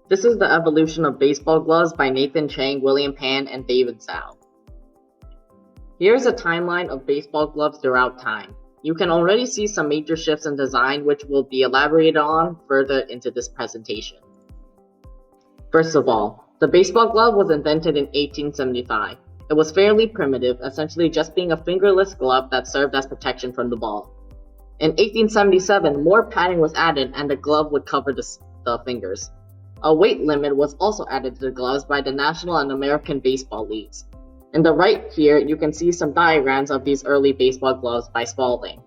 This is the evolution of baseball gloves by Nathan Chang, William Pan, and David Zhao. Here's a timeline of baseball gloves throughout time. You can already see some major shifts in design which will be elaborated on further into this presentation. First of all, the baseball glove was invented in 1875. It was fairly primitive, essentially just being a fingerless glove that served as protection from the ball. In 1877, more padding was added and the glove would cover the fingers. A weight limit was also added to the gloves by the National and American Baseball Leagues. In the right here, you can see some diagrams of these early baseball gloves by Spalding.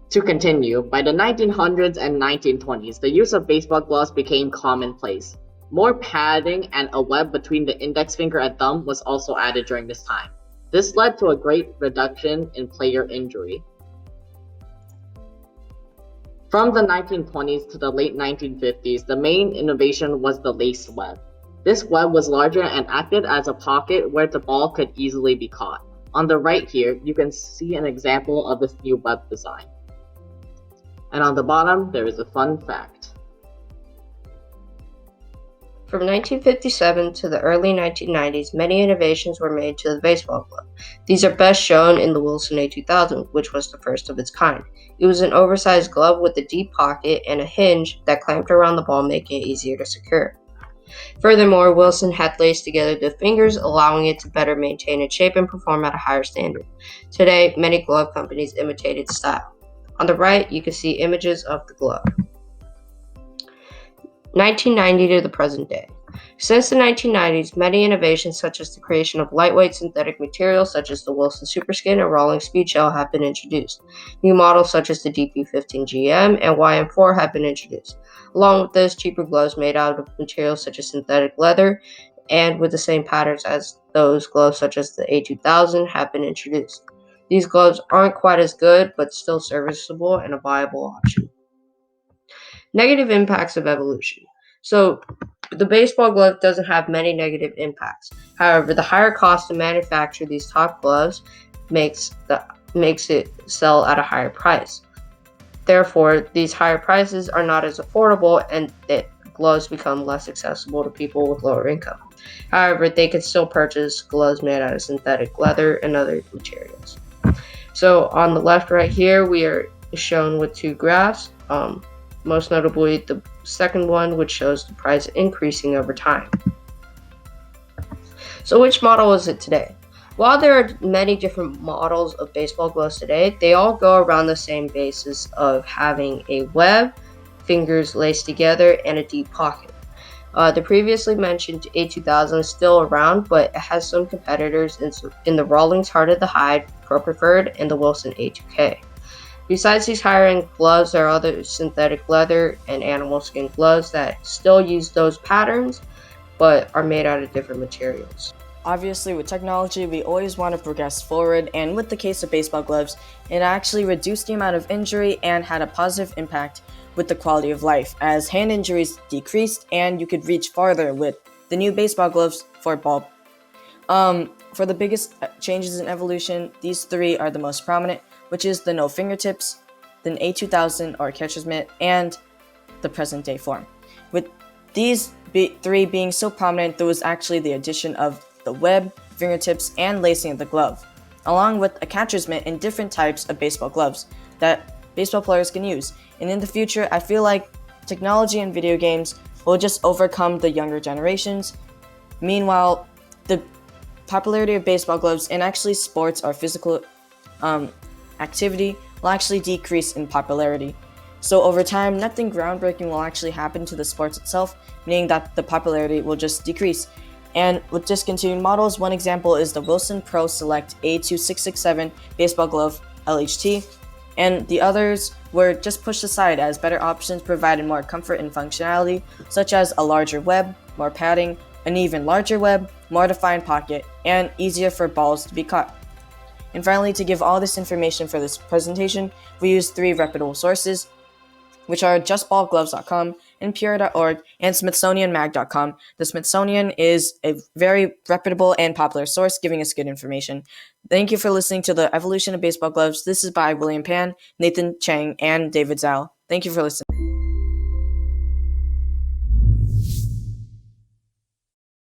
To continue, by the 1900s and 1920s, the use of baseball gloves became commonplace. More padding and a web between the index finger and thumb was also added during this time. This led to a great reduction in player injury. From the 1920s to the late 1950s, the main innovation was the laced web. This web was larger and acted as a pocket where the ball could easily be caught. On the right here, you can see an example of this new web design. And on the bottom, there is a fun fact. From 1957 to the early 1990s, many innovations were made to the baseball glove. These are best shown in the Wilson A2000, which was the first of its kind. It was an oversized glove with a deep pocket and a hinge that clamped around the ball, making it easier to secure. Furthermore, Wilson had laced together the fingers, allowing it to better maintain its shape and perform at a higher standard. Today, many glove companies imitate its style. On the right, you can see images of the glove. 1990 to the present day. Since the 1990s, many innovations such as the creation of lightweight synthetic materials such as the Wilson Superskin and Rolling Speed Shell have been introduced. New models such as the DP15GM and YM4 have been introduced. Along with this, cheaper gloves made out of materials such as synthetic leather and with the same patterns as those gloves such as the A2000 have been introduced. These gloves aren't quite as good, but still serviceable and a viable option. Negative impacts of evolution. So, the baseball glove doesn't have many negative impacts. However, the higher cost to manufacture these top gloves makes it sell at a higher price. Therefore, these higher prices are not as affordable and the gloves become less accessible to people with lower income. However, they can still purchase gloves made out of synthetic leather and other materials. So on the left right here, we are shown with two graphs. Most notably the second one, which shows the price increasing over time. So which model is it today? While there are many different models of baseball gloves today, they all go around the same basis of having a web, fingers laced together, and a deep pocket. The previously mentioned A2000 is still around, but it has some competitors in the Rawlings Heart of the Hide, Pro Preferred, and the Wilson A2K. Besides these higher-end gloves, there are other synthetic leather and animal skin gloves that still use those patterns, but are made out of different materials. Obviously, with technology, we always want to progress forward, and with the case of baseball gloves, it actually reduced the amount of injury and had a positive impact with the quality of life, as hand injuries decreased and you could reach farther with the new baseball gloves for ball. For the biggest changes in evolution, these three are the most prominent, which is the no fingertips, the A2000 or catcher's mitt, and the present day form. With these three being so prominent, there was actually the addition of the web, fingertips, and lacing of the glove, along with a catcher's mitt and different types of baseball gloves that baseball players can use. And in the future, I feel like technology and video games will just overcome the younger generations. Meanwhile, the popularity of baseball gloves and actually sports or physical activity will actually decrease in popularity. So over time, nothing groundbreaking will actually happen to the sports itself, meaning that the popularity will just decrease. And with discontinued models, one example is the Wilson Pro Select A2667 baseball glove LHT, and the others were just pushed aside as better options provided more comfort and functionality, such as a larger web, more padding, an even larger web, more defined pocket, and easier for balls to be caught. And finally, to give all this information for this presentation, we used three reputable sources, which are justballgloves.com, NPR.org, and SmithsonianMag.com. The Smithsonian is a very reputable and popular source, giving us good information. Thank you for listening to The Evolution of Baseball Gloves. This is by William Pan, Nathan Chang, and David Zhao. Thank you for listening.